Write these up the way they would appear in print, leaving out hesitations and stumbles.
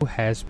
has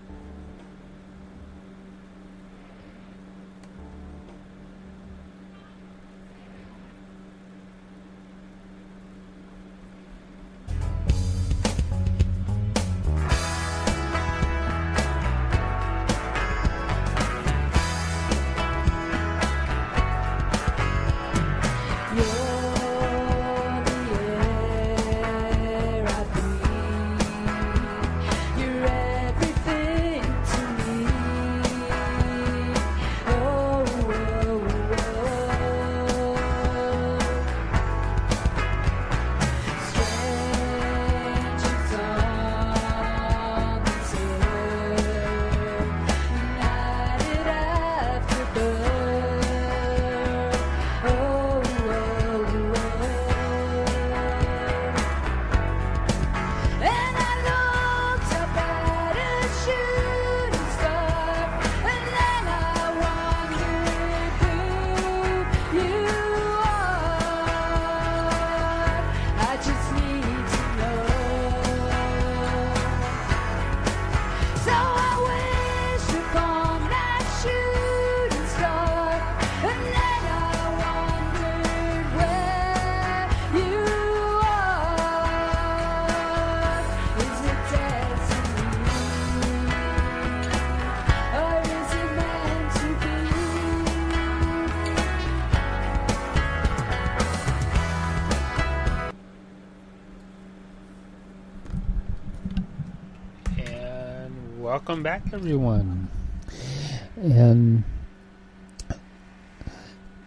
welcome back, everyone. And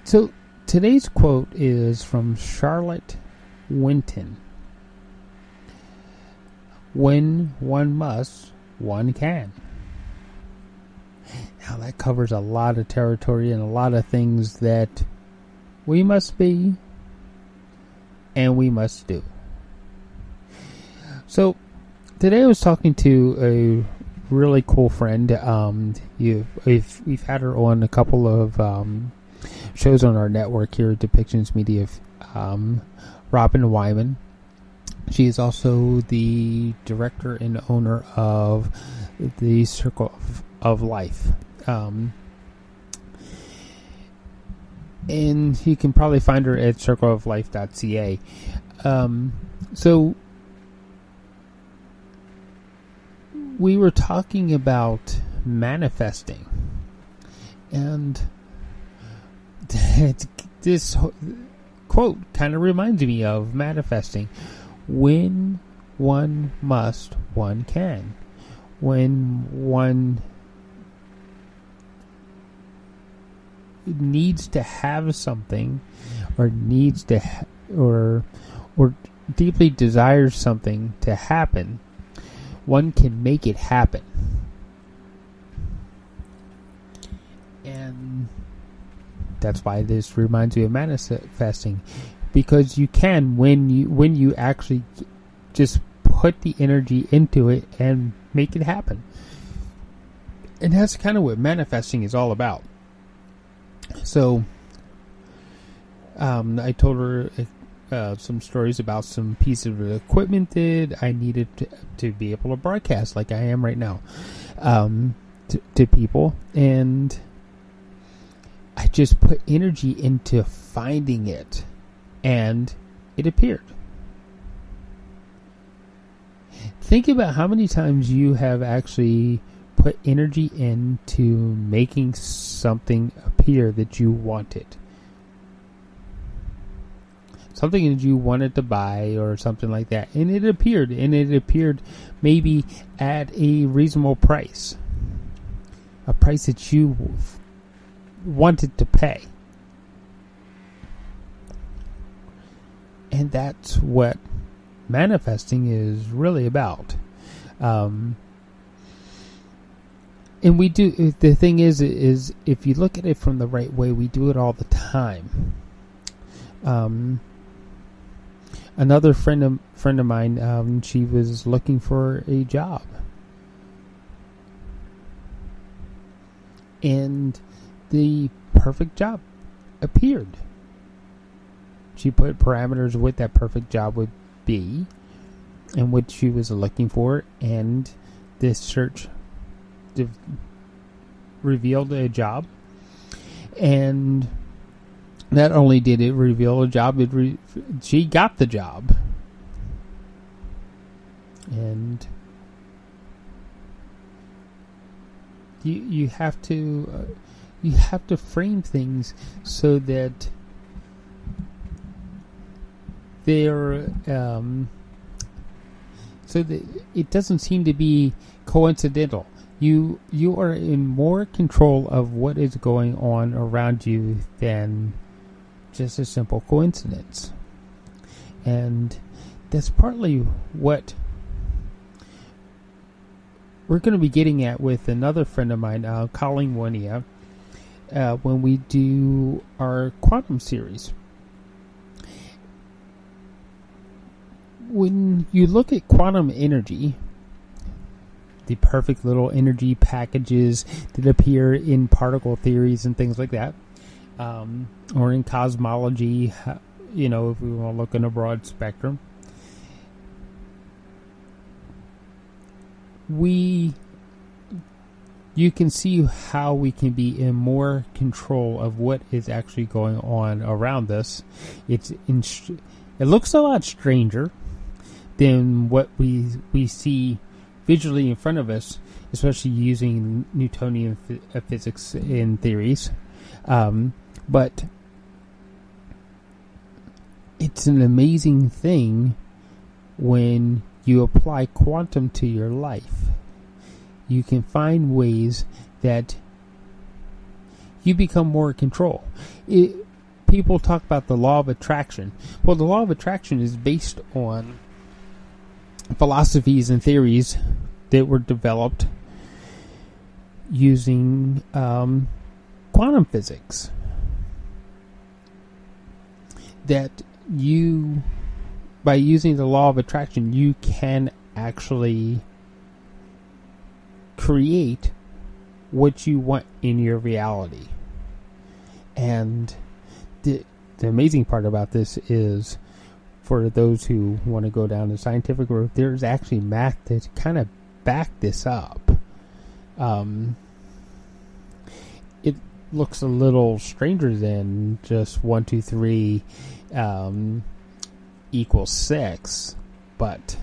so today's quote is from Charlotte Winton. When one must, one can. Now that covers a lot of territory and a lot of things that we must be and we must do. So today I was talking to a really cool friend. We've had her on a couple of shows on our network here at Depictions Media. Robin Wyman. She is also the director and owner of the Circle of Life. And you can probably find her at circleoflife.ca. So we were talking about manifesting, and this quote kind of reminds me of manifesting. When one must, one can. When one needs to have something, or needs to or deeply desires something to happen, one can make it happen. And that's why this reminds me of manifesting, because you can, when you actually just put the energy into it and make it happen. And that's kind of what manifesting is all about. So I told her some stories about some pieces of equipment that I needed to be able to broadcast like I am right now to people, and I just put energy into finding it, and it appeared. Think about how many times you have actually put energy into making something appear that you wanted. Something that you wanted to buy or something like that. And it appeared. And it appeared maybe at a reasonable price. A price that you wanted to pay. And that's what manifesting is really about. And we do, the thing is if you look at it from the right way, we do it all the time. Another friend of mine, she was looking for a job, and the perfect job appeared. She put parameters what that perfect job would be and what she was looking for, and this search revealed a job, and not only did it reveal a job, she got the job. And you have to frame things so that they're so that it doesn't seem to be coincidental. You are in more control of what is going on around you than just a simple coincidence. And that's partly what we're going to be getting at with another friend of mine, Colleen Winia, when we do our quantum series. When you look at quantum energy, the perfect little energy packages that appear in particle theories and things like that, or in cosmology, if we want to look in a broad spectrum, you can see how we can be in more control of what is actually going on around us. It looks a lot stranger than what we see visually in front of us, especially using Newtonian physics in theories. But it's an amazing thing when you apply quantum to your life. You can find ways that you become more in control. People talk about the law of attraction. Well, the law of attraction is based on philosophies and theories that were developed using quantum physics. That by using the law of attraction, you can actually create what you want in your reality. And the amazing part about this is, for those who want to go down the scientific road, there's actually math that kind of back this up. It looks a little stranger than just 1, 2, 3 equals 6, but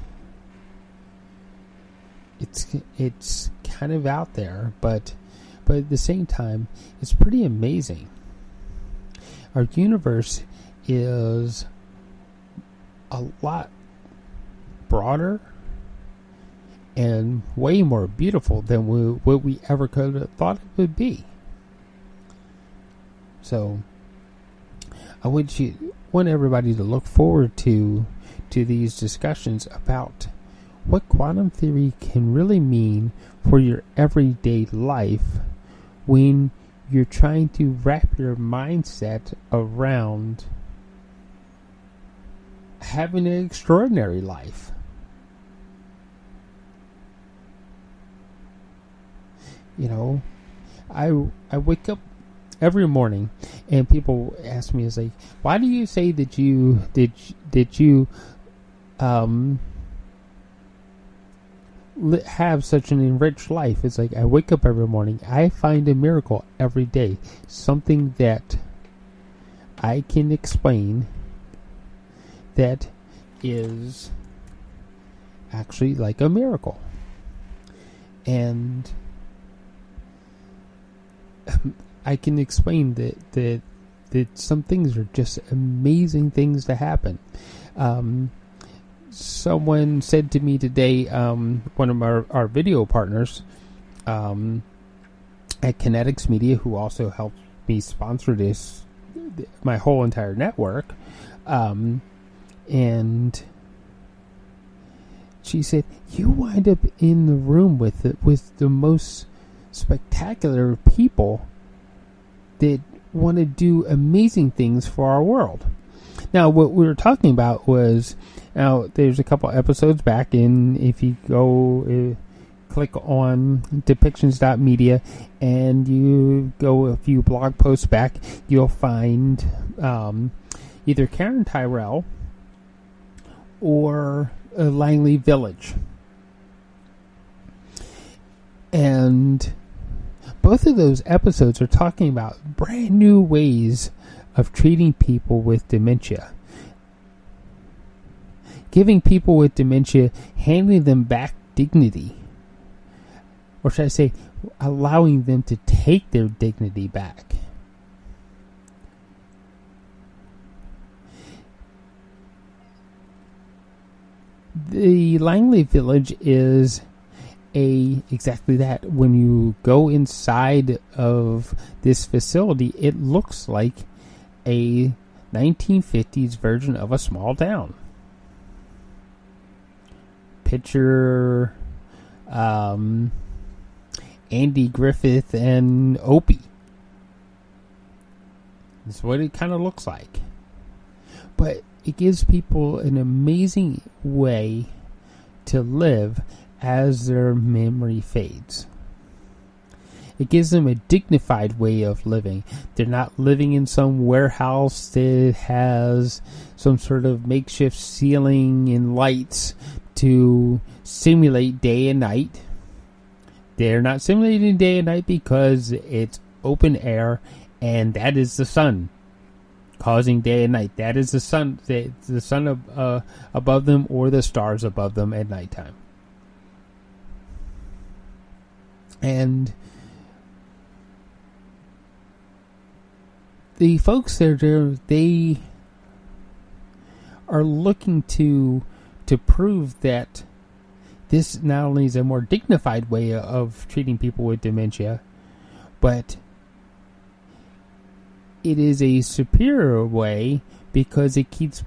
it's kind of out there, but at the same time, it's pretty amazing. Our universe is a lot broader and way more beautiful than what we ever could have thought it would be. So I want everybody to look forward to these discussions about what quantum theory can really mean for your everyday life when you're trying to wrap your mindset around having an extraordinary life. I wake up every morning and people ask me, it's like, why do you say that you have such an enriched life? It's like, I wake up every morning, I find a miracle every day, something that I can explain that is actually like a miracle. And I can explain that some things are just amazing things to happen. Someone said to me today, one of our video partners at Kinetics Media, who also helped me sponsor my whole entire network, and she said, you wind up in the room with the most spectacular people that want to do amazing things for our world. Now, what we were talking about was, there's a couple episodes back, and if you go click on depictions.media and you go a few blog posts back, you'll find either Karen Tyrell or Langley Village. And both of those episodes are talking about brand new ways of treating people with dementia. Giving people with dementia, handing them back dignity. Or should I say, allowing them to take their dignity back. The Langley Village is exactly that. When you go inside of this facility, it looks like a 1950s version of a small town. Picture Andy Griffith and Opie. That's what it kind of looks like. But it gives people an amazing way to live as their memory fades. It gives them a dignified way of living. They're not living in some warehouse that has some sort of makeshift ceiling and lights to simulate day and night. They're not simulating day and night because it's open air and that is the sun causing day and night. That is the sun, the sun above them or the stars above them at nighttime. And the folks there, they are looking to prove that this not only is a more dignified way of treating people with dementia, but it is a superior way because it keeps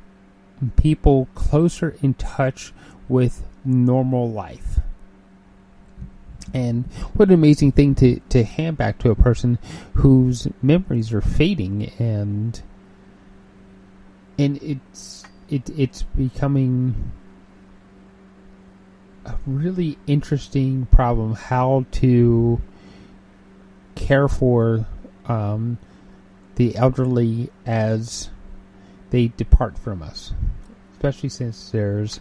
people closer in touch with normal life. And what an amazing thing to hand back to a person whose memories are fading, and it's becoming a really interesting problem how to care for the elderly as they depart from us, especially since there's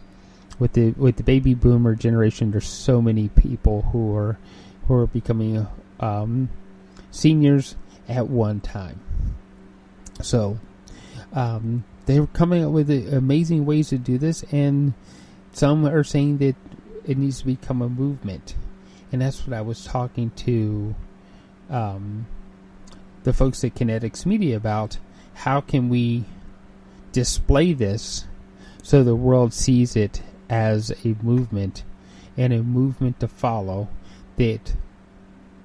with the baby boomer generation, there's so many people who are becoming seniors at one time. So they're coming up with amazing ways to do this, and some are saying that it needs to become a movement. And that's what I was talking to the folks at Kinetics Media about. How can we display this so the world sees it as a movement and a movement to follow that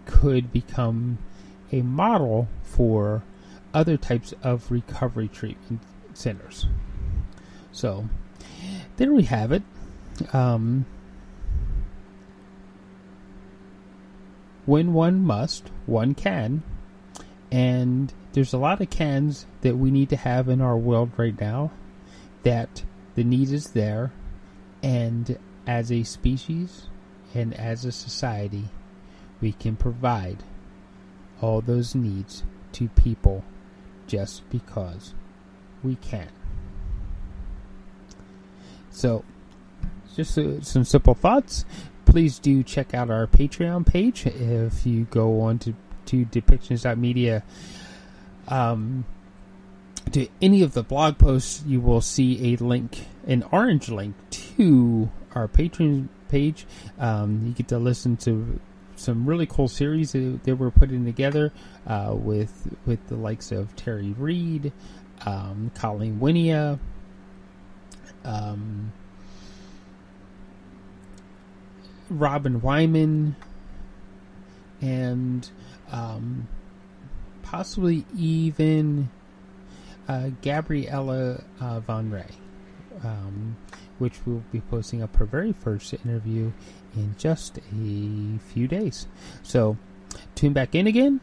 could become a model for other types of recovery treatment centers. So there we have it. When one must, one can. And there's a lot of cans that we need to have in our world right now, that the need is there. And as a species and as a society, we can provide all those needs to people just because we can. So, just some simple thoughts. Please do check out our Patreon page. If you go on to depictions.media, to any of the blog posts, you will see a link, an orange link to our Patreon page. You get to listen to some really cool series that we're putting together with the likes of Terry Reed, Colleen Winia, Robin Wyman, and possibly even Gabriella Von Ray, which we'll be posting up her very first interview in just a few days. So tune back in again,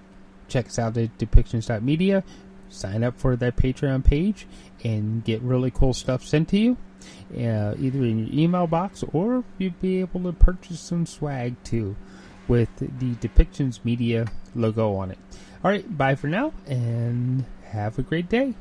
check us out at depictions.media, sign up for that Patreon page, and get really cool stuff sent to you, either in your email box, or you'll be able to purchase some swag too with the Depictions Media logo on it. Alright, bye for now, and have a great day.